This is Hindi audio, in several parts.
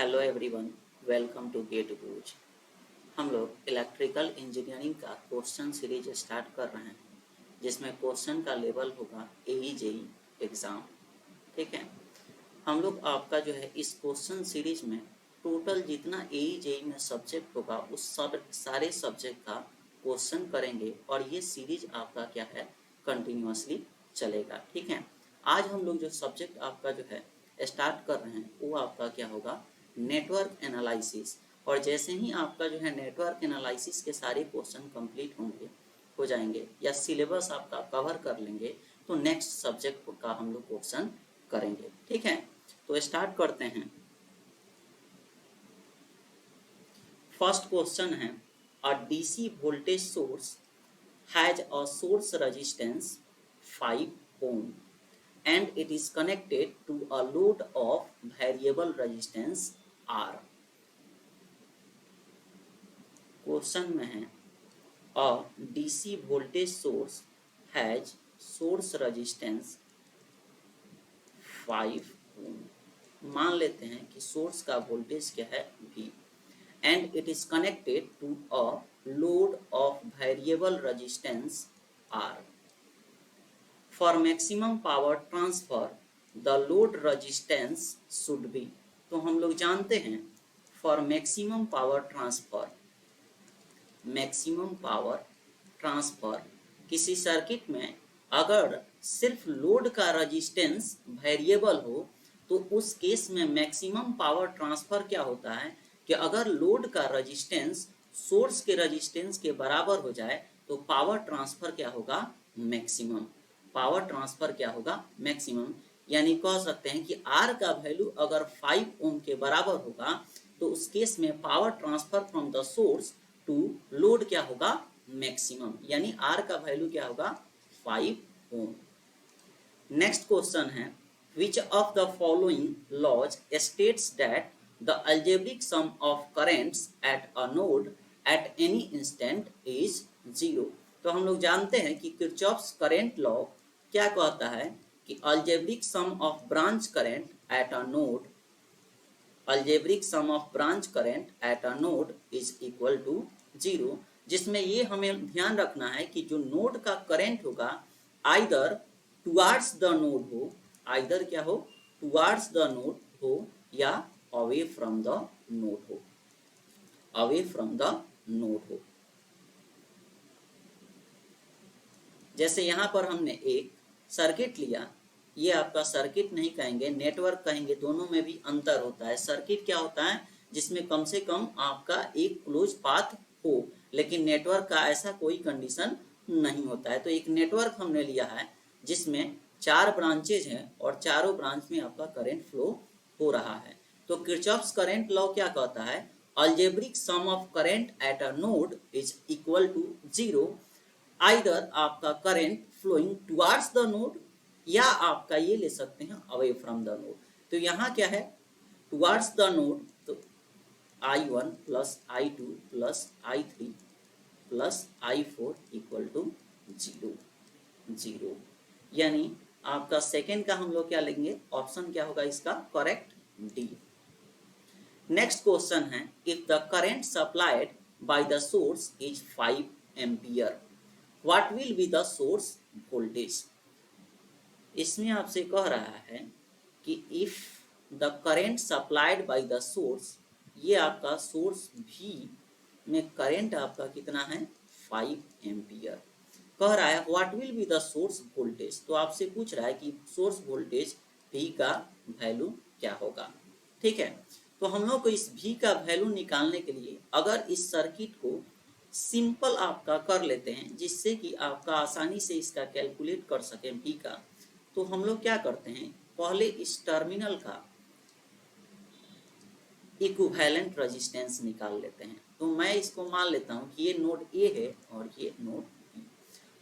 Hello everyone, welcome to gate booze. हम लोग इलेक्ट्रिकल इंजीनियरिंग का क्वेश्चन सीरीज स्टार्ट कर रहे हैं, जिसमें क्वेश्चन का लेवल होगा AE-JEE एग्ज़ाम। ठीक है, हम लोग आपका जो है इस क्वेश्चन सीरीज में टोटल जितना AE-JEE में सब्जेक्ट होगा उस सब सारे सब्जेक्ट का क्वेश्चन करेंगे और ये सीरीज आपका क्या है कंटिन्यूअसली चलेगा। ठीक है, आज हम लोग जो सब्जेक्ट आपका जो है स्टार्ट कर रहे हैं वो आपका क्या होगा नेटवर्क एनालिसिस। और जैसे ही आपका जो है नेटवर्क एनालिसिस के सारे क्वेश्चन कंप्लीट होंगे हो जाएंगे या सिलेबस आपका कवर कर लेंगे तो नेक्स्ट सब्जेक्ट का हम लोग क्वेश्चन करेंगे। ठीक है, तो स्टार्ट करते हैं। फर्स्ट क्वेश्चन है, a DC voltage source has a source resistance 5 ohm and it is connected to a load of variable resistance R। Question में है a DC voltage source has source resistance 5 ohm। मान लेते हैं कि सोर्स का वोल्टेज क्या है V and it is connected to a load of variable resistance R। For maximum power transfer the load resistance should be। तो हम लोग जानते हैं for maximum power transfer, maximum power transfer किसी सर्किट में अगर सिर्फ लोड का रेजिस्टेंस वेरिएबल हो तो उस केस में मैक्सिमम पावर ट्रांसफर क्या होता है कि अगर लोड का रेजिस्टेंस सोर्स के रेजिस्टेंस के बराबर हो जाए तो पावर ट्रांसफर क्या होगा मैक्सिमम। पावर ट्रांसफर क्या होगा मैक्सिमम, यानी कह सकते हैं कि R का वैल्यू अगर 5 ओम के बराबर होगा तो उस केस में power transfer from the source to load क्या होगा मैक्सिमम, यानी R का वैल्यू क्या होगा 5 ओम। नेक्स्ट क्वेश्चन है, which of the following laws states that the algebraic sum of currents at a node at any instant is 0। तो हम लोग जानते हैं कि किरचॉफ्स करंट लॉ क्या कहता है कि algebraic sum of branch current at a node, algebraic sum of branch current at a node is equal to 0, जिसमें ये हमें ध्यान रखना है कि जो नोड का करंट होगा आइदर टुवार्ड्स द नोड हो, आइदर क्या हो टुवार्ड्स द नोड हो या अवे फ्रॉम द नोड हो, अवे फ्रॉम द नोड हो। जैसे यहाँ पर हमने एक सर्किट लिया, ये आपका सर्किट नहीं कहेंगे नेटवर्क कहेंगे, दोनों में भी अंतर होता है। सर्किट क्या होता है जिसमें कम से कम आपका एक क्लोज पाथ हो, लेकिन नेटवर्क का ऐसा कोई कंडीशन नहीं होता है। तो एक नेटवर्क हमने लिया है जिसमें 4 ब्रांचेज हैं और चारों ब्रांच में आपका करंट फ्लो हो रहा है। तो किरचॉफ्स करंट लॉ क्या कहता है, algebraic sum of current at a node is equal to 0, either आपका current flowing towards the node या आपका ये ले सकते हैं अवे फ्रॉम द नोड। तो यहाँ क्या है टुवार्ड्स द नोड, तो I1 plus I2 plus I3 plus I4 equal to 0, यानी आपका सेकेंड का हम लोग क्या लेंगे, ऑप्शन क्या होगा इसका करेक्ट डी। नेक्स्ट क्वेश्चन है, if the current supplied by the source is 5 ampere what will be the source voltage. इसमें आपसे कह रहा है कि if the current supplied by the source, ये आपका सोर्स भी में करंट आपका कितना है 5 एम्पियर, कह रहा है what will be the source voltage. तो आपसे पूछ रहा है कि सोर्स वोल्टेज V का वैल्यू क्या होगा। ठीक है, तो हम लोग को इस V का वैल्यू निकालने के लिए अगर इस सर्किट को सिंपल आपका कर लेते हैं जिससे कि आपका आसानी से इसका कैलकुलेट कर सके V का, तो हम लोग क्या करते हैं पहले इस टर्मिनल का इक्विवेलेंट रेजिस्टेंस निकाल लेते हैं। तो मैं इसको मान लेता हूं कि ये नोड A है और ये नोड B।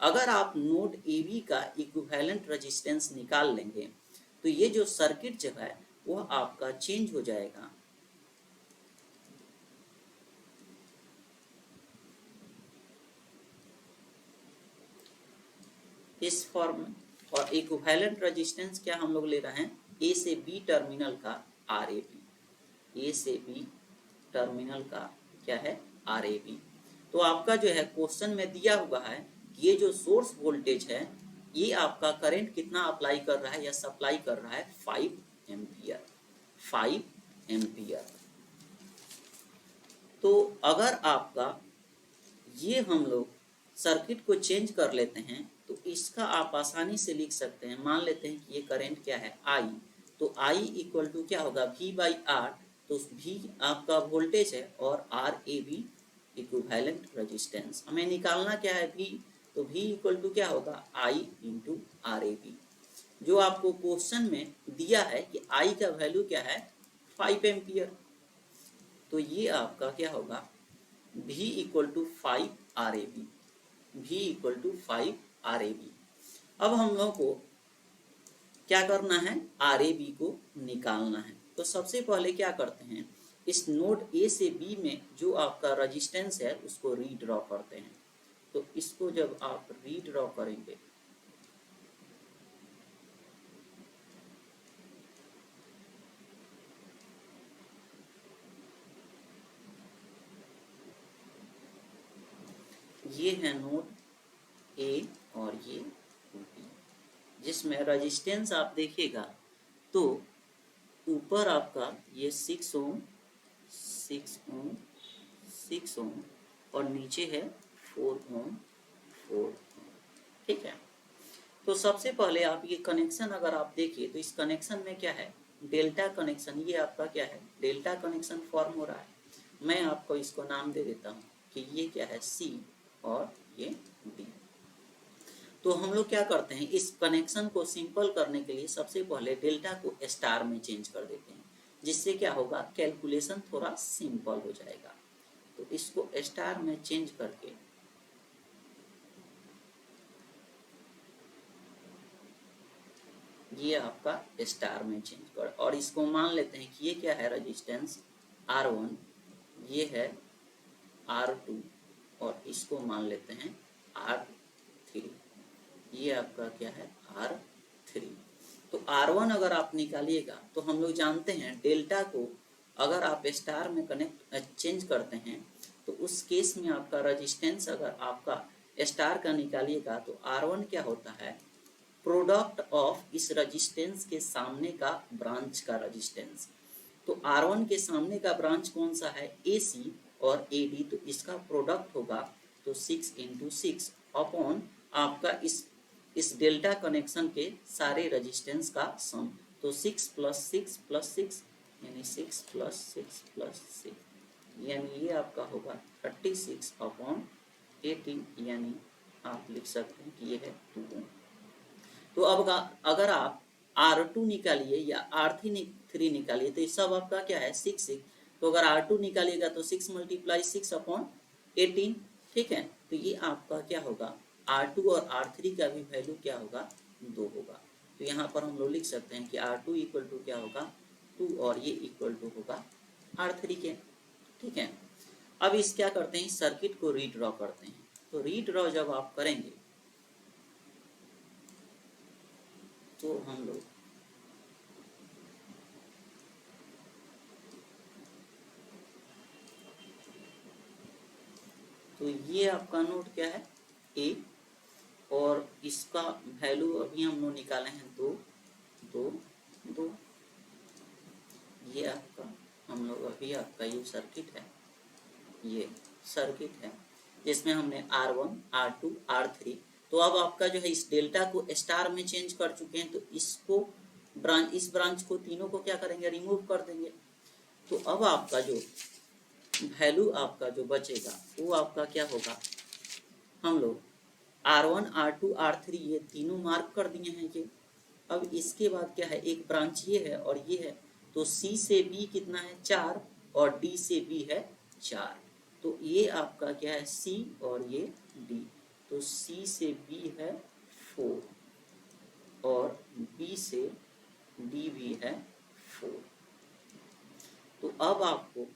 अगर आप नोड AB का इक्विवेलेंट रेजिस्टेंस निकाल लेंगे तो ये जो सर्किट जो है वो आपका चेंज हो जाएगा। इस फॉर्म, और इक्विवेलेंट रेजिस्टेंस क्या हम लोग ले रहे हैं A से B टर्मिनल का RAB। ए से बी टर्मिनल का क्या है आर ए बी। तो आपका जो है क्वेश्चन में दिया हुआ है कि ये जो सोर्स वोल्टेज है ये आपका करंट कितना अप्लाई कर रहा है या सप्लाई कर रहा है 5 एम्पियर 5 एम्पियर। तो अगर आपका ये हम लोग सर्किट को चेंज कर लेते हैं तो इसका आप आसानी से लिख सकते हैं। मान लेते हैं कि ये करंट क्या है आई, तो आई इक्वल टू क्या होगा V बाई आर। तो V आपका वोल्टेज है और R A B equivalent resistance. हमें निकालना क्या है V, तो V इक्वल टू क्या होगा आई इंटू आर ए बी। जो आपको क्वेश्चन में दिया है कि आई का वैल्यू क्या है 5 एम्पियर, तो ये आपका क्या होगा V equal to 5 R A B. V equal to 5 R A B. अब हम लोग को क्या करना है आर ए बी को निकालना है। तो सबसे पहले क्या करते हैं इस नोड ए से बी में जो आपका रेजिस्टेंस है उसको रीड्रॉ करते हैं। तो इसको जब आप रीड्रॉ करेंगे ये है नोड ए और ये बी, जिसमें रेजिस्टेंस आप देखिएगा तो ऊपर आपका ये 6 ओम 6 ओम 6 ओम और नीचे है 4 ओम 4 ओम। ठीक है, तो सबसे पहले आप ये कनेक्शन अगर आप देखिए तो इस कनेक्शन में क्या है डेल्टा कनेक्शन। ये आपका क्या है डेल्टा कनेक्शन फॉर्म हो रहा है। मैं आपको इसको नाम दे देता हूँ कि ये क्या है सी और ये डी। तो हम लोग क्या करते हैं इस कनेक्शन को सिंपल करने के लिए सबसे पहले डेल्टा को स्टार में चेंज कर देते हैं, जिससे क्या होगा कैलकुलेशन थोड़ा सिंपल हो जाएगा। तो इसको स्टार में चेंज करके ये आपका स्टार में चेंज कर, और इसको मान लेते हैं कि ये क्या है रेजिस्टेंस R1, ये है R2 और इसको मान लेते हैं R3, ये आपका क्या है R3। तो R1 अगर आप निकालिएगा तो हम लोग जानते हैं डेल्टा को अगर आप स्टार में कनेक्ट चेंज करते हैं तो उस केस में आपका रेजिस्टेंस अगर आपका स्टार का निकालिएगा तो R1 क्या होता है प्रोडक्ट ऑफ इस रेजिस्टेंस के सामने का ब्रांच का रेजिस्टेंस। तो R1 के सामने का ब्रांच कौन सा है AC और AD, तो इसका प्रोडक्ट होगा तो 6 इंटू 6 अपॉन आपका इस डेल्टा कनेक्शन के सारे रेजिस्टेंस का सम। तो 6 प्लस 6 प्लस 6 यानी 6 प्लस 6 प्लस 6 यानी ये आपका होगा 36 अपॉन 18 यानी आप लिख सकते हैं कि ये है 2 ओम। तो अब अगर आप R2 निकालिए या R3 निकालिए तो ये सब आपका क्या है 6 6। तो अगर R2 निकालिएगा तो 6 मल्टीप्लाई 6 अपॉन 18। ठीक है, तो ये आपका क्या होगा R2 और R3 का भी वैल्यू क्या होगा 2 होगा। तो यहाँ पर हम लोग लिख सकते हैं कि R2 इक्वल टू क्या होगा 2 और ये इक्वल टू होगा R3 के। ठीक है, अब इस क्या करते हैं सर्किट को रीड्रॉ करते हैं। तो रीड्रॉ जब आप करेंगे तो हम लोग तो ये आपका नोड क्या है ए और इसका वैल्यू अभी हम लोग निकाले हैं 2 2 2। ये आपका हम लोग अभी आपका ये सर्किट है, ये सर्किट है जिसमें हमने R1 R2 R3। तो अब आपका जो है इस डेल्टा को स्टार में चेंज कर चुके हैं, तो इसको इस ब्रांच को तीनों को क्या करेंगे रिमूव कर देंगे। तो अब आपका जो वैल्यू आपका जो बचेगा वो आपका क्या होगा हम लोग R1 R2 R3 ये तीनों मार्क कर दिए हैं ये। अब इसके बाद क्या है एक ब्रांच ये है और ये है, तो C से B कितना है 4 और D से B है 4। तो ये आपका क्या है C और ये D, तो C से B है 4 और B से D भी है 4। तो अब आपको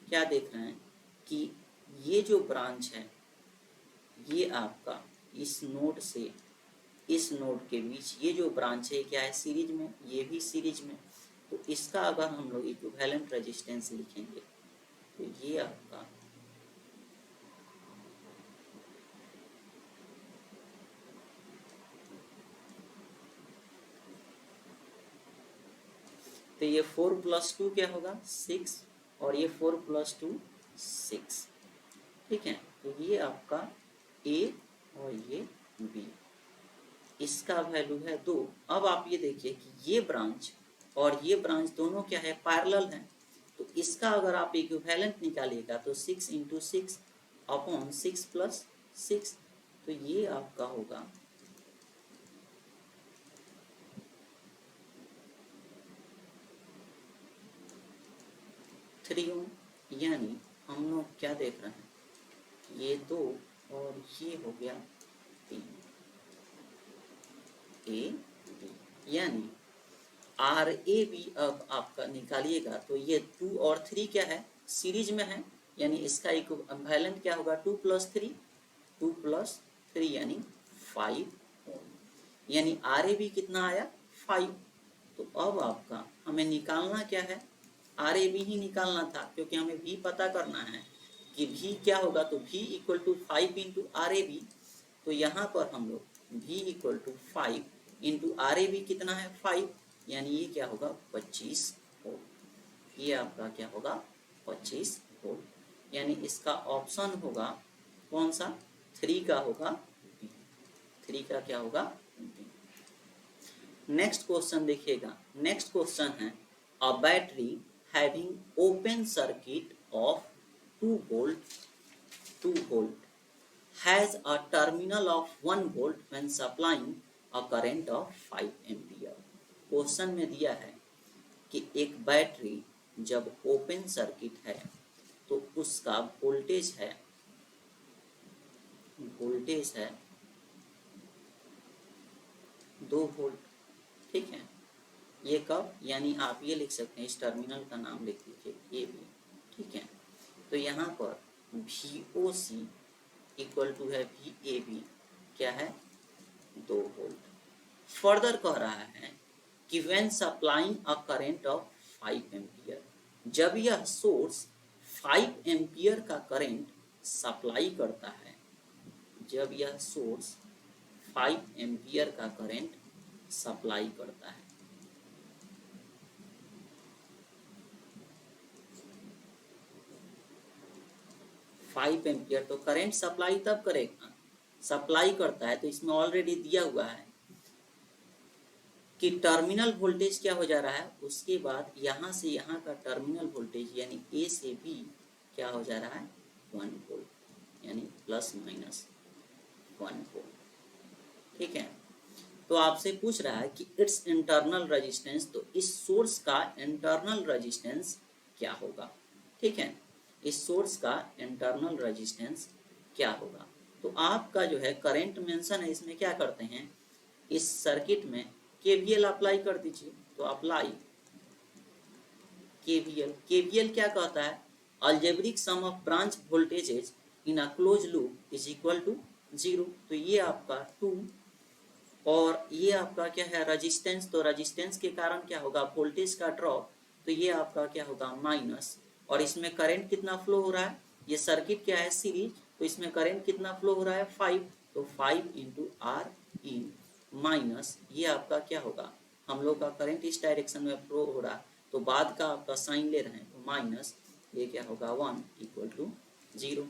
क्या देख रहे हैं कि ये जो ब्रांच है ये आपका इस नोड से इस नोड के बीच ये जो ब्रांच है क्या है सीरीज में, ये भी सीरीज में। तो इसका अगर हम लोग इक्विवेलेंट रेजिस्टेंस लिखेंगे तो ये आपका तो ये 4 + 2 क्या होगा 6 और ये 4 + 2 6। ठीक है, तो ये आपका A और ये B, इसका वैल्यू है 2। अब आप ये देखिए कि ये ब्रांच और ये ब्रांच दोनों क्या है पैरेलल है, तो इसका अगर आप इक्विवेलेंट निकालिएगा तो 6 × 6 अपॉन 6 + 6, तो ये आपका होगा 3 ओम। यानी हम लोग क्या देख रहे हैं, ये 2 और ये हो गया 3 A B, यानी RAB अब आपका निकालिएगा तो ये 2 और 3 क्या है सीरीज में है, यानी इसका इक्विवेलेंट क्या होगा 2 + 3, 2 + 3 यानी 5 ओम, यानी RAB कितना आया 5। तो अब आपका हमें निकालना क्या है, RAB ही निकालना था क्योंकि हमें V पता करना है कि V क्या होगा, तो V = 5 × RAB, तो यहाँ पर हम लोग V = 5 × RAB कितना है 5, यानी ये क्या होगा 25 वोल्ट, ये आपका क्या होगा 25 वोल्ट, यानी इसका ऑप्शन होगा कौन सा 3 का होगा B, 3 का क्या होगा B। नेक्स्ट क्वेश्चन देखिएगा, नेक्स्ट क्वेश्चन है a battery having open circuit of 2 volt has a terminal of 1 volt when supplying a current of 5 ampere। Question में दिया है कि एक बैटरी जब ओपन सर्किट है तो उसका वोल्टेज है 2 वोल्ट। ठीक है, ये कब, यानी आप ये लिख सकते हैं, इस टर्मिनल का नाम लिख लीजिए ए बी। ठीक है, तो यहाँ पर VOC = है VAB क्या है 2 वोल्ट। फर्दर कह रहा है कि when supplying a current of 5 ampere, जब यह सोर्स 5 एम्पियर का करंट सप्लाई करता है, जब यह सोर्स 5 एम्पियर का करंट सप्लाई करता है, फाइव एम्पियर तो करंट सप्लाई तब करेगा, सप्लाई करता है, तो इसमें ऑलरेडी दिया हुआ है कि टर्मिनल वोल्टेज क्या हो जा रहा है, उसके बाद यहाँ से यहाँ का टर्मिनल वोल्टेज यानी A से B क्या हो जा रहा है 1 वोल्ट, यानी ±1 वोल्ट। ठीक है, तो आपसे पूछ रहा है कि इट्स इंटरनल रेजिस्टेंस, तो इस सोर्स का इंटरनल रेजिस्टेंस क्या होगा। ठीक है, इस सोर्स का इंटरनल रेजिस्टेंस क्या होगा, तो आपका जो है करंट मेंशन है, इसमें क्या करते हैं, इस सर्किट में KVL अप्लाई कर दीजिए, तो अप्लाई KVL क्या कहता है, algebraic sum of branch voltages in a close loop is equal to 0, तो ये आपका 2 और ये आपका क्या है रेजिस्टेंस, तो रेजिस्टेंस के कारण क्या होगा वोल्टेज का ड्रॉप, तो ये आपका क्या होगा माइनस, और इसमें करंट कितना फ्लो हो रहा है, ये सर्किट क्या है सीरीज, तो इसमें करंट कितना फ्लो हो रहा है 5, तो 5 × R in माइनस, ये आपका क्या होगा, हम लोग का करंट इस डायरेक्शन में फ्लो हो रहा है, तो बाद का आपका साइन ले रहे हैं, तो माइनस ये क्या होगा 1 = 0,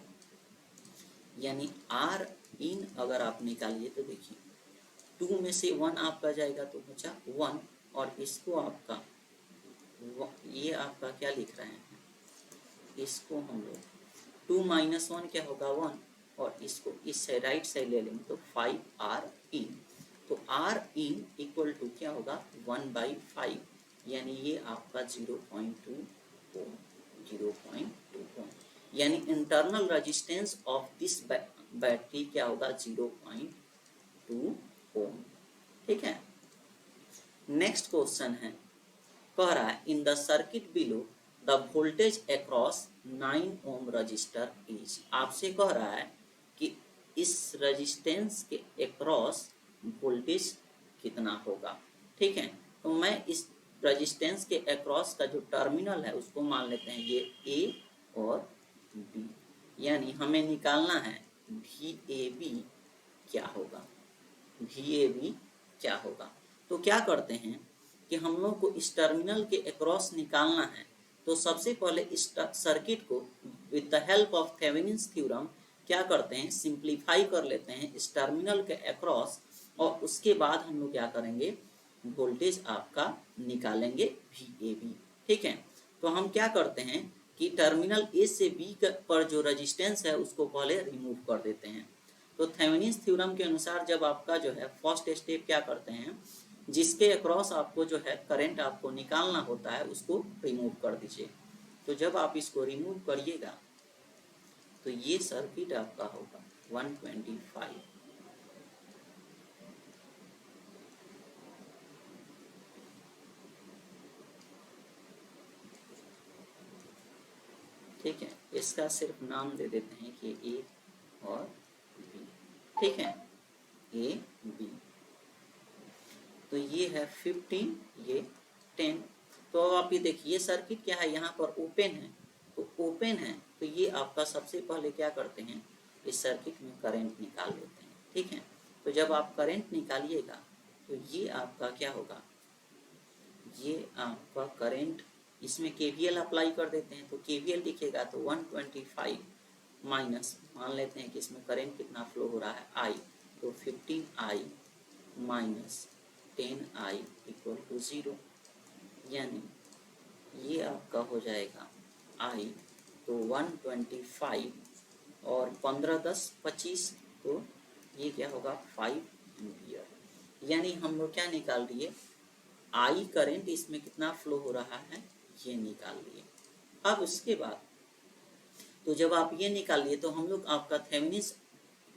यानी R in अगर आप निकालिए तो देखिए 2 में से 1 आपका जाएगा तो बचा 1, और इसको आपका ये आपका क्या लिख रहे हैं, इसको हम लोग 2 - 1 क्या होगा 1, और इसको इस राइट साइड ले लेंगे तो 5R in, तो R in = क्या होगा 1/5, यानी ये आपका 0.2 ओम, 0.2 ओम, यानी internal resistance of this battery क्या होगा 0.2 ओम। ठीक है, नेक्स्ट क्वेश्चन है, कह रहा है in the circuit below the voltage across 9 ohm resistor is, आपसे कह रहा है कि इस रेजिस्टेंस के अक्रॉस वोल्टेज कितना होगा। ठीक है, तो मैं इस रेजिस्टेंस के अक्रॉस का जो टर्मिनल है उसको मान लेते हैं ये ए और बी, यानी हमें निकालना है VAB क्या होगा, VAB क्या होगा। तो क्या करते हैं कि हम लोग को इस टर्मिनल के अक्रॉस निकालना है, तो सबसे पहले इस सर्किट को with the help of Thevenin's theorem क्या करते हैं, सिंप्लीफाई कर लेते हैं इस टर्मिनल के अक्रॉस, और उसके बाद हम लोग क्या करेंगे, वोल्टेज आपका निकालेंगे VAB। ठीक है, तो हम क्या करते हैं कि टर्मिनल ए से बी पर जो रेजिस्टेंस है उसको पहले रिमूव कर देते हैं। तो थेवेनिन्स थ्योरम के अनुसार जब आपका जो है फर्स्ट स्टेप क्या करते हैं, जिसके अक्रॉस आपको जो है करंट आपको निकालना होता है उसको रिमूव कर दीजिए। तो जब आप इसको रिमूव करिएगा तो ये सर्किट आपका होगा 125। ठीक है, इसका सिर्फ नाम दे देते हैं कि ए और बी। ठीक है, ए बी, तो ये है 15, ये 10। तो अब आप ये देखिए ये सर्किट क्या है, यहाँ पर ओपन है, तो ओपन है तो ये आपका सबसे पहले क्या करते हैं, इस सर्किट में करंट निकाल लेते हैं। ठीक है, तो जब आप करंट निकालिएगा तो ये आपका क्या होगा, ये आपका करंट, इसमें KVL अप्लाई कर देते हैं, तो KVL लिखेगा तो 125 माइनस, मान लेते हैं कि इसमें करंट कितना फ्लो हो रहा है I, तो 15I minus 10I equal to 0, यानी ये आपका हो जाएगा I, तो 125 और 15 10 25, तो ये क्या होगा 5 एम्पियर। यानी हम लोग क्या निकाल लिए, I करंट इसमें कितना फ्लो हो रहा है ये निकाल लिए। अब उसके बाद तो जब आप ये निकाल लिए तो हम लोग आपका थेवेनिन्स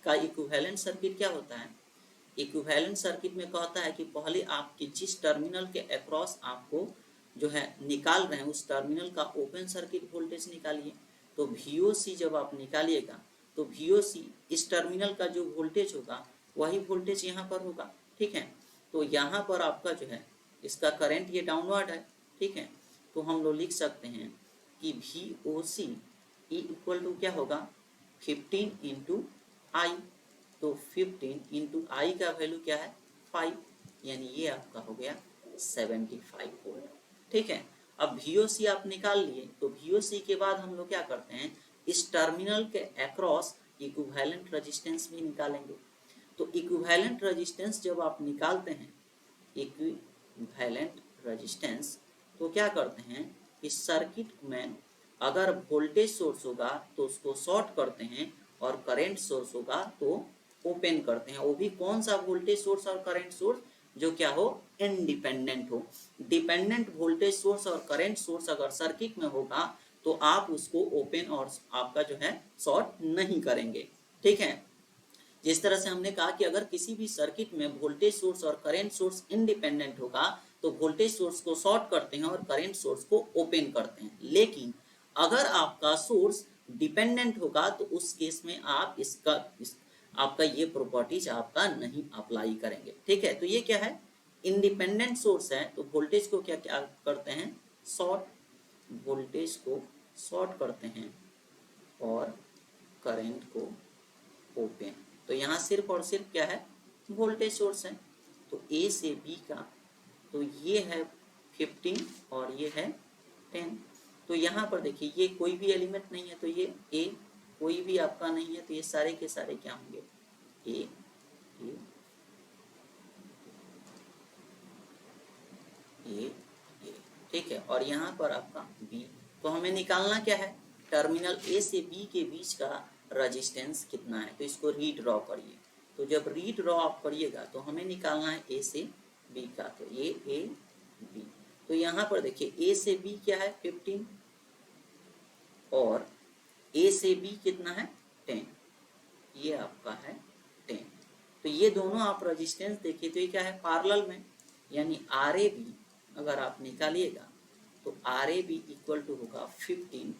का इक्विवेलेंट सर्किट क्या होता है, इक्विवेलेंट सर्किट में कहता है कि पहले आपके जिस टर्मिनल के अक्रॉस आपको जो है निकाल रहे हैं उस टर्मिनल का ओपन सर्किट वोल्टेज निकालिए। तो VOC जब आप निकालिएगा तो VOC इस टर्मिनल का जो वोल्टेज होगा वही वोल्टेज यहाँ पर होगा। ठीक है, तो यहाँ पर आपका जो है इसका करंट ये डाउनवर्ड है। ठीक है, तो हम लोग लिख सकते हैं कि VOC इक्वल टू क्या होगा 15 इंटू I, तो 15 इंटू I का वैल्यू क्या है 5, यानी ये आपका हो गया 75 वोल्ट। ठीक है, अब VOC आप निकाल लिए, तो VOC के बाद हम लोग क्या करते हैं, इस टर्मिनल के अक्रॉस इक्विवेलेंट रेजिस्टेंस भी निकालेंगे। तो इक्विवेलेंट रेजिस्टेंस जब आप निकालते हैं, इक्विवेलेंट रेजिस्टेंस, तो क्या करते हैं, इस सर्किट में अगर वोल्टेज सोर्स होगा तो उसको शॉर्ट करते हैं और करंट सोर्स होगा तो ओपन करते हैं। वो भी कौन सा वोल्टेज सोर्स और करंट सोर्स, जो क्या हो इंडिपेंडेंट हो। डिपेंडेंट वोल्टेज सोर्स और करंट सोर्स अगर सर्किट में होगा तो आप उसको ओपन और आपका जो है शॉर्ट नहीं करेंगे। ठीक है, जिस तरह से हमने कहा कि अगर किसी भी सर्किट में वोल्टेज सोर्स और करंट सोर्स इंडिपेंडेंट होगा तो वोल्टेज सोर्स को शॉर्ट करते हैं और करंट सोर्स को ओपन करते हैं। लेकिन अगर आपका सोर्स डिपेंडेंट होगा तो उस केस में आप आपका ये प्रॉपर्टीज आपका नहीं अप्लाई करेंगे। ठीक है, तो ये क्या है, इंडिपेंडेंट सोर्स है तो वोल्टेज को क्या क्या करते हैं, शॉर्ट, वोल्टेज को शॉर्ट करते हैं और करंट को ओपन। तो यहाँ सिर्फ और सिर्फ क्या है, वोल्टेज सोर्स है। तो A से B का, तो ये है 15 और ये है 10। तो यहाँ पर देखिए ये कोई भी एलिमेंट नहीं है, तो ये A कोई भी आपका नहीं है, तो ये सारे के सारे क्या होंगे, A, A, A, A। ठीक है, और यहाँ पर आपका B। तो हमें निकालना क्या है, टर्मिनल A से B के बीच का रेजिस्टेंस कितना है, तो इसको रीड्रॉ करिए। तो जब रीड्रॉ आप करिएगा तो हमें निकालना है A से B का, तो ये A, B। तो यहाँ पर देखिए A से B क्या है 15 और A से B कितना है 10, ये आपका है 10। तो ये दोनों आप रेजिस्टेंस देखिए तो ये क्या है पैरेलल में, यानी RAB अगर आप निकालिएगा तो RAB इक्वल टू होगा 15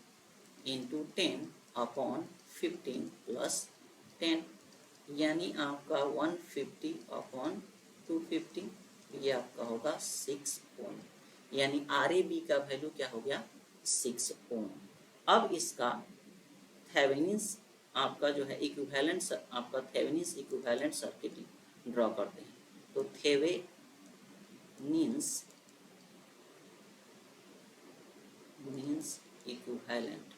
इंटू 10 अपॉन 15 प्लस 10, यानी आपका 150 अपॉन 250, ये आपका होगा 6 ओम। यानी RAB का वैल्यू क्या हो गया 6 ओम। अब इसका थेवेनिन्स आपका जो है इक्विवेलेंट आपका थेवेनिन्स इक्विवेलेंट सर्किट ड्रॉ करते हैं। तो थेवेनिन्स इक्विवेलेंट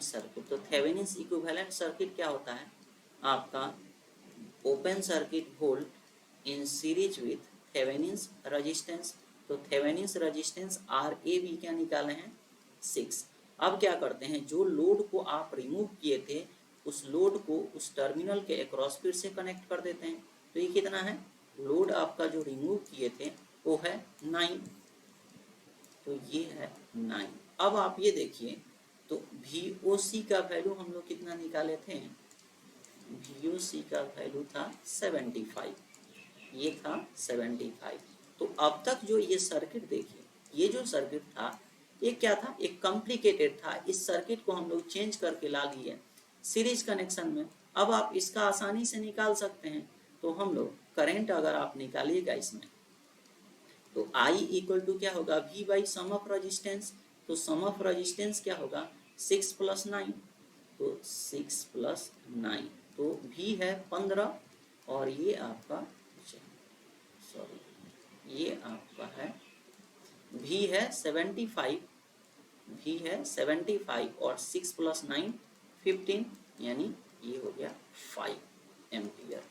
सर्किट तो थेवेनिन्स इक्विवेलेंट सर्किट क्या होता है आपका open circuit volt in series with Thevenin's resistance. तो थेवेनिन्स रेजिस्टेंस RAB क्या निकाले हैं 6। अब क्या करते हैं, जो लोड को आप रिमूव किए थे उस लोड को उस टर्मिनल के अक्रॉस फिर से कनेक्ट कर देते हैं। तो ये कितना है, लोड आपका जो रिमूव किए थे वो है 9, तो ये है 9। अब आप ये देखिए तो VOC का वैल्यू हम लोग कितना निकाले थे, VOC का वैल्यू था 75, ये था 75। तो अब तक जो ये सर्किट देखिए, ये जो सर्किट था ये क्या था, एक कॉम्प्लिकेटेड था। इस सर्किट को हम लोग चेंज करके ला लिए सीरीज कनेक्शन में। अब आप इसका आसानी से निकाल सकते हैं। तो हम लोग करंट अगर आप निकालिएगा इसमें तो I इक्वल टू क्या होगा V by sum of resistance. तो सम ऑफ रेजिस्टेंस क्या होगा 6 + 9, तो 6 + 9, तो V है 15 और ये आपका ये आपका है V है 75, V है 75 और 6 + 9 15, यानी ये हो गया 5 एम्पियर।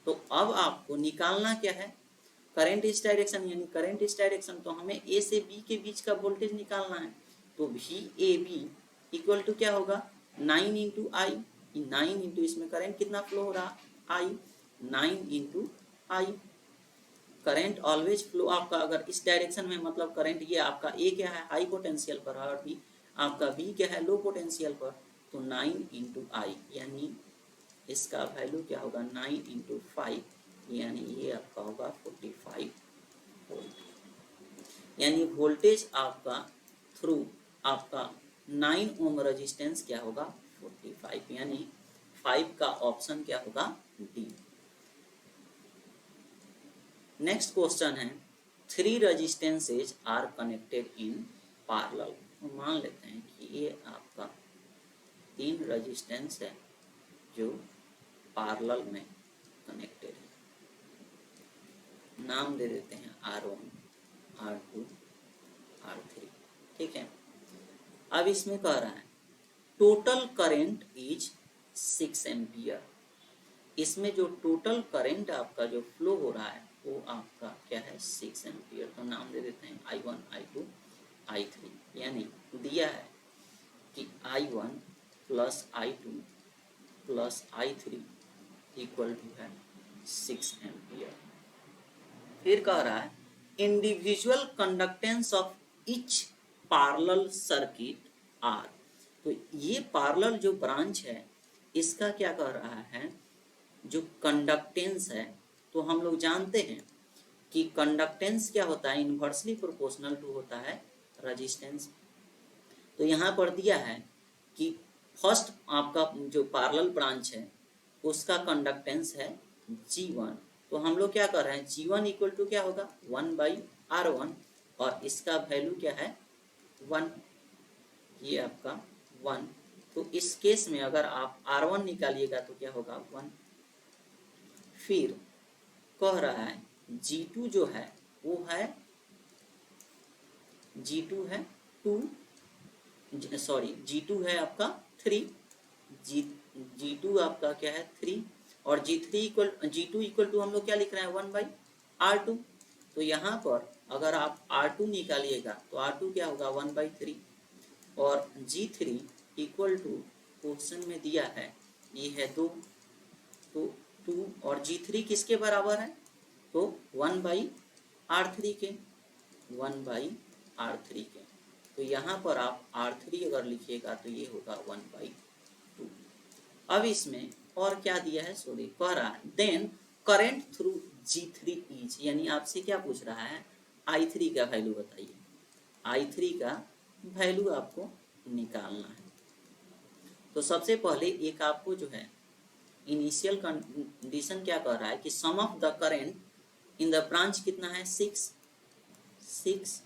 तो अब आपको निकालना क्या है, करंट इस डायरेक्शन, यानी करंट इस डायरेक्शन, तो हमें A से B के बीच का वोल्टेज निकालना है। तो VAB इक्वल टू क्या होगा 9 × I, 9 × इसमें करंट कितना फ्लो हो रहा I, 9 × I। Current always flow आपका अगर इस डायरेक्शन में, मतलब करंट ये आपका A क्या है हाई पोटेंशियल पर और B आपका B क्या है लो पोटेंशियल पर। तो 9 × I यानी इसका वैल्यू क्या होगा 9 × 5, यानी ये आपका होगा 45 वोल्ट। यानी वोल्टेज आपका थ्रू आपका 9 ओम रेजिस्टेंस क्या होगा 45, यानी 5 का ऑप्शन क्या होगा D। नेक्स्ट क्वेश्चन है 3 resistances are connected in parallel. तो मान लेते हैं कि ये आपका 3 रेजिस्टेंस है जो पैरेलल में कनेक्टेड है। नाम दे देते हैं R1, R2, R3, ठीक है। अब इसमें कह रहा है टोटल करंट इज 6 एम्पियर। इसमें जो टोटल करंट आपका जो फ्लो हो रहा है वो आपका क्या है 6 एम्पियर। तो नाम दे देते हैं I1, I2, I3, यानी दिया है कि I1 + I2 + I3 equal to है 6 एम्पियर। फिर कह रहा है individual conductance of each parallel circuit are. तो ये पैरेलल जो ब्रांच है इसका क्या कह रहा है, जो कंडक्टेंस है, तो हम लोग जानते हैं कि कंडक्टेंस क्या होता है इन्वर्सली प्रोपोर्शनल टू होता है रेजिस्टेंस। तो यहाँ पर दिया है कि फर्स्ट आपका जो पैरेलल ब्रांच है उसका कंडक्टेंस है G1। तो हम लोग क्या कर रहे हैं G1 इक्वल टू क्या होगा 1/R1 और इसका वैल्यू क्या है 1, ये आपका 1। तो इस केस में अगर आप R1 निकालिएगा तो क्या होगा 1। फिर कह रहा है G2 जो है वो है G2 है 2, सॉरी G2 है आपका 3, G2 आपका क्या है 3 और G2 इक्वल टू हम लोग क्या लिख रहे हैं 1/R2। तो यहाँ पर अगर आप R2 निकालिएगा तो R2 क्या होगा 1/3 और G3 इक्वल टू क्वेश्चन में दिया है ये है 2, तो 2 और G3 किसके बराबर है तो 1/R3 के, 1/R3 के। तो यहाँ पर आप R3 अगर लिखिएगा तो ये होगा 1/2। अब इसमें और क्या दिया है सॉरी कह रहा है then current through G3 is, यानी आपसे क्या पूछ रहा है I3 का वैल्यू बताइए। I3 का वैल्यू आपको निकालना है। तो सबसे पहले एक आपको जो है इनिशियल कंडीशन क्या कह रहा है कि sum of the current in the branch कितना है 6।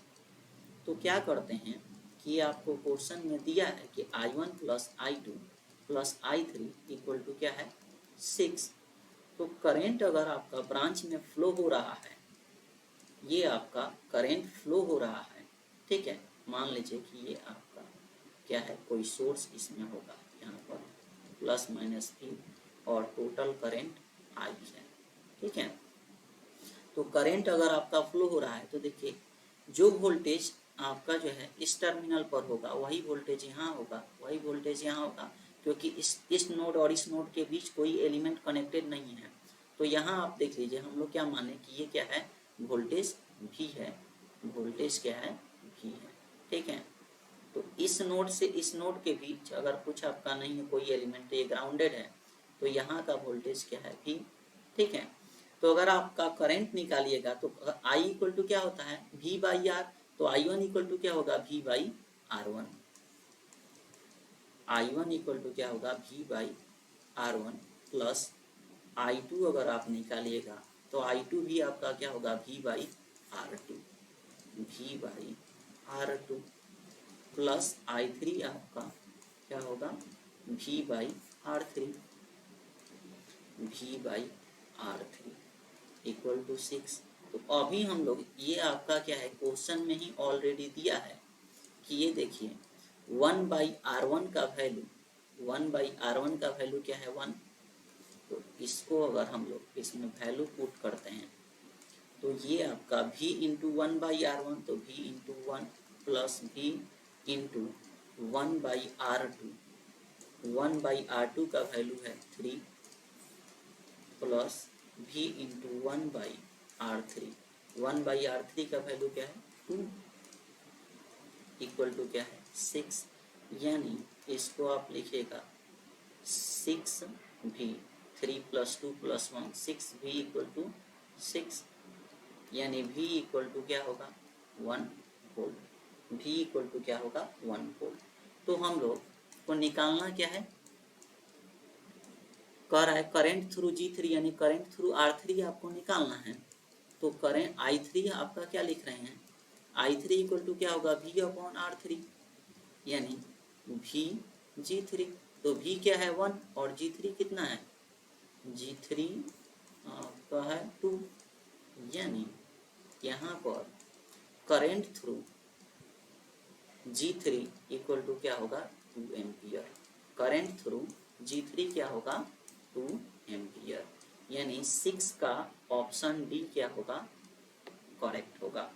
तो क्या करते हैं कि आपको क्वेश्चन में दिया है कि I1 plus I2 plus I3 equal to क्या है 6। तो करंट अगर आपका ब्रांच में फ्लो हो रहा है, ये आपका करंट फ्लो हो रहा है, ठीक है। मान लीजिए कि ये आपका क्या है, कोई सोर्स इसमें होगा, यहाँ पर प्लस माइनस V और टोटल करंट I है, ठीक है। तो करंट अगर आपका फ्लो हो रहा है तो देखिए जो वोल्टेज आपका जो है इस टर्मिनल पर होगा वही वोल्टेज यहाँ होगा, वही वोल्टेज यहाँ होगा, क्योंकि इस नोड और इस नोड के बीच कोई एलिमेंट कनेक्टेड नहीं है। तो यहाँ आप देख लीजिए, हम लोग क्या माने कि ये क्या है, वोल्टेज V है, वोल्टेज क्या है V है, ठीक है। तो इस नोड से इस नोड के बीच अगर कुछ आपका नहीं है कोई एलिमेंट, तो ये ग्राउंडेड है, तो यहाँ का वोल्टेज क्या है V, ठीक है। तो अगर आपका करंट निकालिएगा तो I इक्वल टू क्या होता है V बाई आर, तो I1 इक्वल टू क्या होगा V by R1, I1 equal to क्या होगा V by R1 plus I2 अगर आप निकालिएगा तो I2 भी आपका क्या होगा V by R2, V by R2 plus I3 आपका क्या होगा V by R3, V by R3 equal to 6। तो अभी हम लोग ये आपका क्या है क्वेश्चन में ही ऑलरेडी दिया है कि ये देखिए 1 बाई R1 का वैल्यू, 1 बाई R1 का वैल्यू क्या है 1। तो इसको अगर हम लोग इसमें वैल्यू पुट करते हैं तो ये आपका V इंटू 1 बाई R1, तो V into 1 plus V into 1 by R2, 1 by R2 का वैल्यू है 3 plus V into 1 by R3, 1 by R3 का वैल्यू क्या है 2 इक्वल टू क्या है 6। यानी इसको आप लिखिएगा 6V, 3 plus 2 plus 1 6V equal to 6, यानी V इक्वल टू क्या होगा 1 वोल्ट, V इक्वल टू क्या होगा 1 वोल्ट। तो हम लोग को निकालना क्या है, कह रहा है करंट थ्रू G3 यानी करंट थ्रू R3 आपको निकालना है। तो करंट I3 आपका क्या लिख रहे हैं, I3 इक्वल टू क्या होगा V अपॉन R3, यानी V G3। तो V क्या है 1 और G3 कितना है, G3 आपका है 2, यानी यहाँ पर current through G3 equal to क्या होगा 2 एम्पियर, करंट थ्रू G3 क्या होगा 2 एम्पियर, यानी 6 का ऑप्शन डी क्या होगा करेक्ट होगा।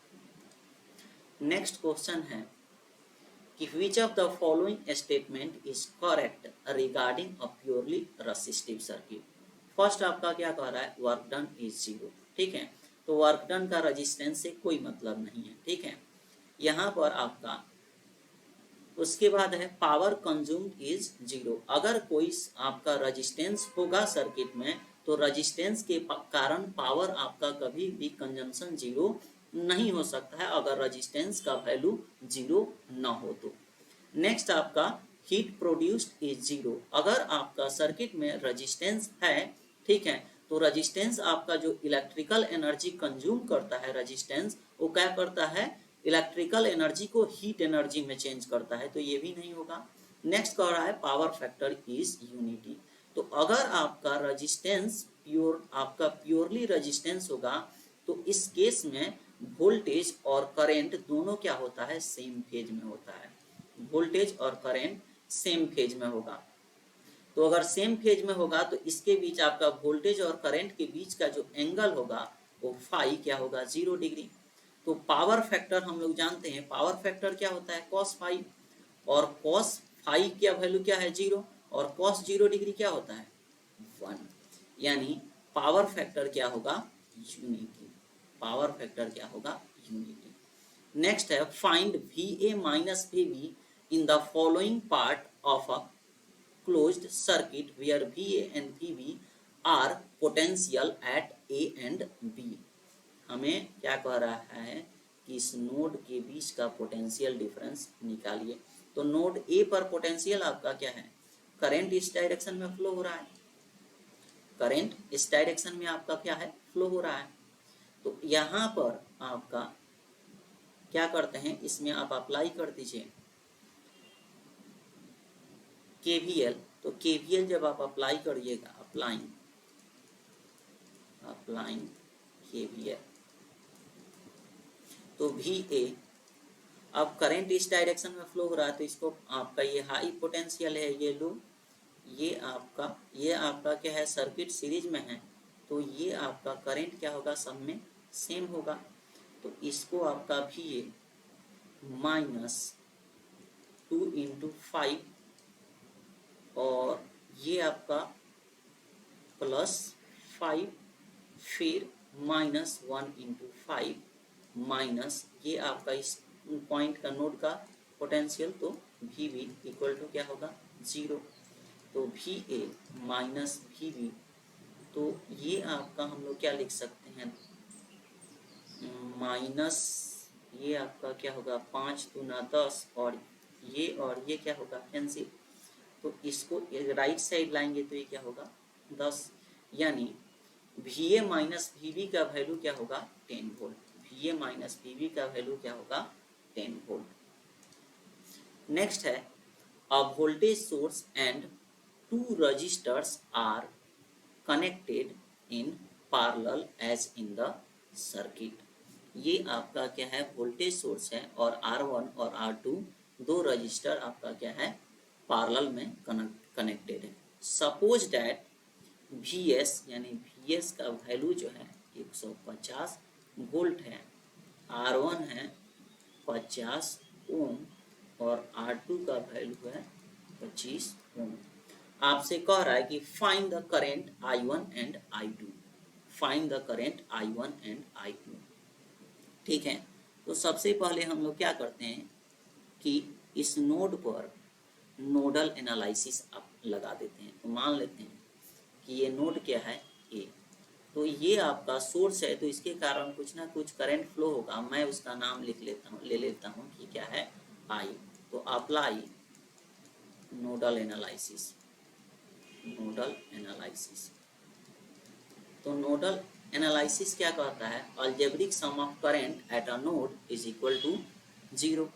नेक्स्ट क्वेश्चन है कि which of the following statement is correct regarding a purely resistive circuit। First आपका क्या कह रहा है वर्क डन इज 0, ठीक है। तो वर्क डन का रेजिस्टेंस से कोई मतलब नहीं है, ठीक है। यहाँ पर आपका उसके बाद है पावर कंज्यूम्ड इज 0। अगर कोई आपका रेजिस्टेंस होगा सर्किट में तो रेजिस्टेंस के कारण पावर आपका कभी भी कंजम्पशन 0 नहीं हो सकता है अगर रेजिस्टेंस का वैल्यू 0 ना हो तो। नेक्स्ट आपका हीट प्रोड्यूस्ड इज 0। अगर आपका सर्किट में रेजिस्टेंस है, ठीक है, तो रेजिस्टेंस आपका जो इलेक्ट्रिकल एनर्जी कंज्यूम करता है रेजिस्टेंस, वो क्या करता है इलेक्ट्रिकल एनर्जी को हीट एनर्जी में चेंज करता है, तो ये भी नहीं होगा। नेक्स्ट कह रहा है पावर फैक्टर इज यूनिटी। तो अगर आपका रेजिस्टेंस आपका प्योरली रेजिस्टेंस होगा तो इस केस में वोल्टेज और करंट दोनों क्या होता है सेम फेज में होता है, वोल्टेज और करंट सेम फेज में होगा। तो अगर सेम फेज में होगा तो इसके बीच आपका वोल्टेज और करंट के बीच का जो एंगल होगा वो फाई क्या होगा 0 डिग्री। तो पावर फैक्टर हम लोग जानते हैं, पावर फैक्टर क्या होता है cos फाई, और cos फाई क्या वैल्यू क्या है 0, और cos 0 डिग्री क्या होता है 1, यानी पावर फैक्टर क्या होगा यूनिटी, पावर फैक्टर क्या होगा यूनिटी। नेक्स्ट है find VA minus VB in the following part of a closed circuit where VA and VB are potential at A and B। हमें क्या कह रहा है कि इस नोड के बीच का पोटेंशियल डिफरेंस निकालिए। तो नोड ए पर पोटेंशियल आपका क्या है, करंट इस डायरेक्शन में फ्लो हो रहा है, करंट इस डायरेक्शन में आपका क्या है फ्लो हो रहा है। तो यहाँ पर आपका क्या करते हैं, इसमें आप अप्लाई कर दीजिए KVL। तो KVL जब आप अप्लाई करिएगा, अप्लाइंग KVL, तो VA, अब करंट इस डायरेक्शन में फ्लो हो रहा है, तो इसको आपका ये हाई पोटेंशियल है, ये लो, ये आपका क्या है, सर्किट सीरीज में है, तो ये आपका करंट क्या होगा, सब में सेम होगा। तो इसको आपका VA -2 × 5 और ये आपका +5, फिर -1 × 5 माइनस ये आपका इस पॉइंट का नोड का पोटेंशियल, तो VB इक्वल टू क्या होगा, 0। तो VA माइनस VB, तो ये आपका हम लोग क्या लिख सकते हैं, माइनस ये आपका क्या होगा, 5 × 10 और ये क्या होगा, कैंसिल। तो इसको राइट साइड लाएंगे तो ये क्या होगा, 10, यानी VA माइनस VB का वैल्यू क्या होगा, 10 वोल्ट। VA माइनस VB का वैल्यू क्या होगा, 10 वोल्ट। नेक्स्ट है, a voltage source and 2 resistors are connected in parallel as in the circuit. ये आपका क्या है, वोल्टेज सोर्स है और R1 और R2 दो रजिस्टर आपका क्या है, पैरेलल में कनेक्टेड है। सपोज डैट VS यानी VS का वैल्यू जो है 150 वोल्ट है, R1 है 50 ओम और R2 का वैल्यू है 25 ओम। आपसे कह रहा है कि find the current I1 and I2, find the current I1 and I2। ठीक है, तो सबसे पहले हम लोग क्या करते हैं कि इस नोड पर नोडल एनालिसिस आप लगा देते हैं। तो मान लेते हैं कि ये नोड क्या है, A, तो ये आपका सोर्स है, तो इसके कारण कुछ ना कुछ करंट फ्लो होगा। मैं उसका नाम ले लेता हूँ कि क्या है, I। तो अप्लाई नोडल एनालिसिस, तो नोडल एनालिसिस क्या कहता है, algebraic sum of current at a node is equal to 0।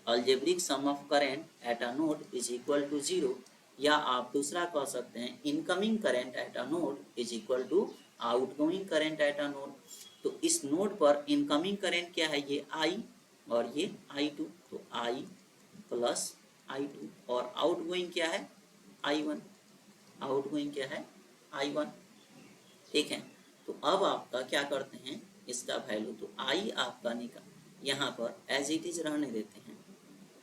Algebraic sum of current at a node is equal to 0, या आप दूसरा कह सकते हैं incoming current at a node is equal to outgoing current at a node. तो इस नोड पर इनकमिंग करंट क्या है, ये I और ये I2, तो I प्लस I2, और आउटगोइंग क्या है, I1, आउटगोइंग क्या है, I1। ठीक है, तो अब आपका क्या करते हैं, इसका वैल्यू, तो I आपका निकाल यहाँ पर एज इट इज रहने देते हैं,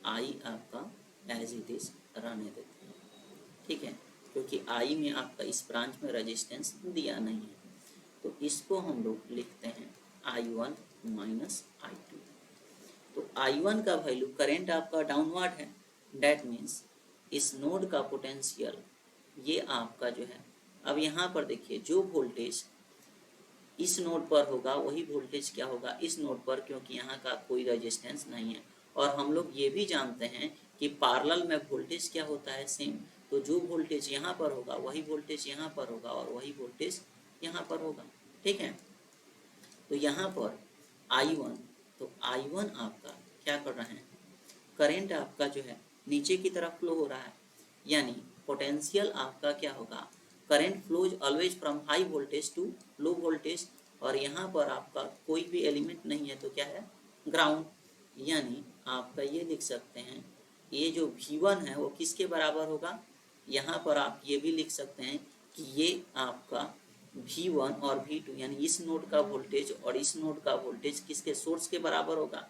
I आपका एज इट इज रहने देते हैं। ठीक है, क्योंकि I में आपका इस ब्रांच में रेजिस्टेंस दिया नहीं है, तो इसको हम लोग लिखते हैं I1 माइनस I2। तो I1 का वैल्यू, करंट आपका डाउनवर्ड है, डेट मीन्स इस नोड का पोटेंशियल ये आपका जो है, अब यहाँ पर देखिए जो वोल्टेज इस नोड पर होगा वही वोल्टेज क्या होगा इस नोड पर, क्योंकि यहाँ का कोई रेजिस्टेंस नहीं है। और हम लोग ये भी जानते हैं कि पैरेलल में वोल्टेज क्या होता है, सेम। तो जो वोल्टेज यहाँ पर होगा वही वोल्टेज यहाँ पर होगा और वही वोल्टेज यहाँ पर होगा। ठीक है, तो यहाँ पर I1, तो I1 आपका क्या कर रहे हैं, करंट आपका जो है नीचे की तरफ फ्लो हो रहा है, यानी पोटेंशियल आपका क्या होगा, current flows always from high voltage to low voltage, और यहाँ पर आपका कोई भी एलिमेंट नहीं है, तो क्या है, ग्राउंड। यानी आपका ये लिख सकते हैं, ये जो V1 है वो किसके बराबर होगा, यहाँ पर आप ये भी लिख सकते हैं कि ये आपका V1 और V2 यानी इस नोड का वोल्टेज और इस नोड का वोल्टेज किसके, सोर्स के बराबर होगा।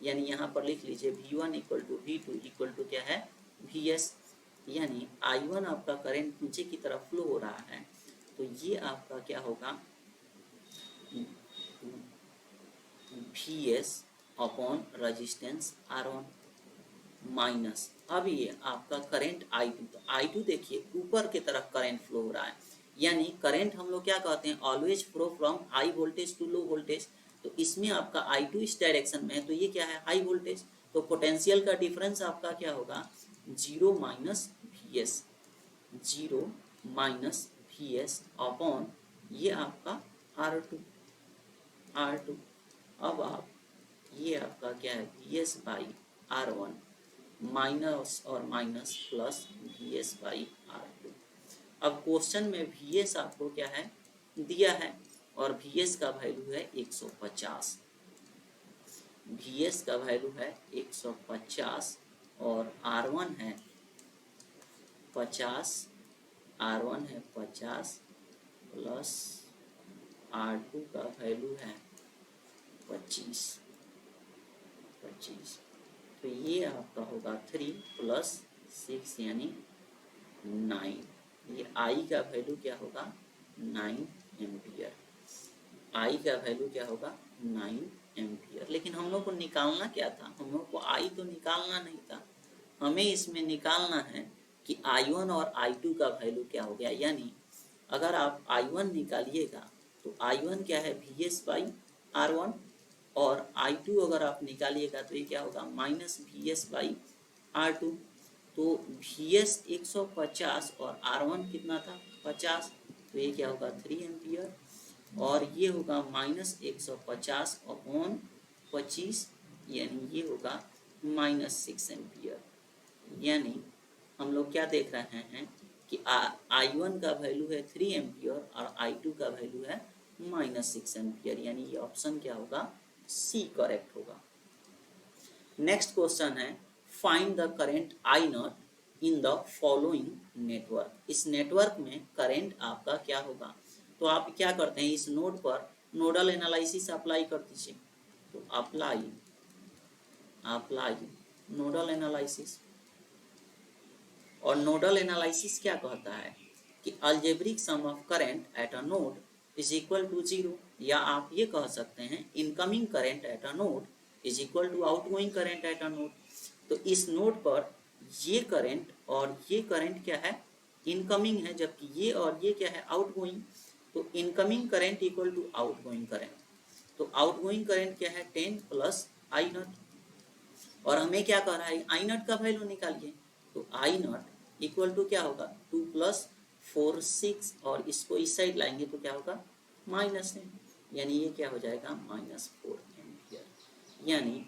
यानी यहाँ पर लिख लीजिए V1 equal to V2 equal to क्या है, VS। यानी I1 आपका करंट नीचे की तरफ फ्लो हो रहा है, तो ये आपका क्या होगा, VS upon resistance R1 minus, अब ये आपका करंट I2, तो I2 देखिए ऊपर की तरफ करंट फ्लो हो रहा है, यानी करंट हम लोग क्या कहते हैं, always flow from high voltage to low voltage. तो इसमें आपका I2 इस डायरेक्शन में है, तो ये क्या है, हाई वोल्टेज। तो पोटेंशियल का डिफरेंस आपका क्या होगा, 0 minus VS, 0 minus VS upon ये आपका R2। R2। अब आप ये आपका क्या है VS बाई R1 माइनस और minus plus VS by R2। अब क्वेश्चन में VS आपको क्या है दिया है और VS का वैल्यू है 150। VS का वैल्यू है 150 और R1 है 50, R1 है 50 प्लस R2 का वैल्यू है 25। तो ये आपका होगा 3 प्लस 6 यानी 9। ये I का वैल्यू क्या होगा 9 एम्पियर। I का वैल्यू क्या होगा 9 एम्पियर। लेकिन हम लोग को निकालना क्या था, हम लोग को I तो निकालना नहीं था, हमें इसमें निकालना है कि I1 और I2 का वैल्यू क्या हो गया। यानी अगर आप I1 निकालिएगा तो I1 क्या है VS बाई R1 और I2 अगर आप निकालिएगा तो ये क्या होगा माइनस VS बाई R2। तो VS 150 और R1 कितना था 50, तो ये क्या होगा 3 एम्पियर और ये होगा माइनस 150 अपॉन 25 यानी ये होगा माइनस 6 एम्पियर। यानी हम लोग क्या देख रहे हैं कि I1 का वैल्यू है 3 एम्पियर और I2 का वैल्यू है माइनस 6 एम्पियर। यानी ये ऑप्शन क्या होगा सी करेक्ट होगा। नेक्स्ट क्वेश्चन है find the current I not in the following network. इस नेटवर्क में करेंट आपका क्या होगा। तो आप क्या करते हैं इस नोड पर नोडल एनालिसिस अप्लाई कर दीजिए। तो अप्लाई नोडल एनालिसिस। और नोडल एनालिसिस क्या कहता है कि algebraic sum of current at a node is equal to 0, या आप ये कह सकते हैं incoming current at a node is equal to outgoing current at a node. तो इस नोड पर ये करंट और ये करंट क्या है इनकमिंग है, जबकि ये और ये क्या है आउटगोइंग। तो incoming current equal to outgoing current. तो आउटगोइंग करंट क्या है 10 प्लस आई नॉट और हमें क्या कह रहा है आई नॉट का वैल्यू निकालिए। तो आई नॉट इक्वल टू क्या होगा 2 प्लस 4 6 और इसको इस साइड लाएंगे तो क्या होगा माइनस है, यानी ये क्या हो जाएगा -4 एम्पियर। यानी